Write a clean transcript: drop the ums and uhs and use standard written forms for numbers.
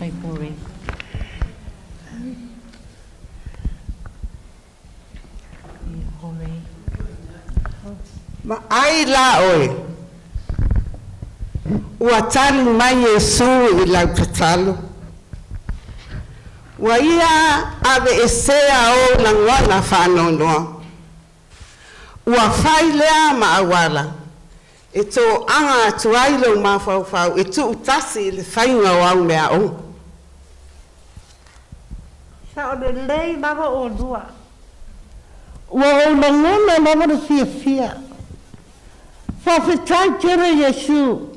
Mai pore. Ma ai la oi. Ua tali mai Yesu I lau tatalo. Ua ia ave esea o langwana whanonoa. Ua whai lea ma awala. E tō anga atu ailo ma whau e tu utasi le whainga o au mea o. Sa o le lei lava o lua. Ua o langona lava na fia fia. Whawhetai kere Yesu.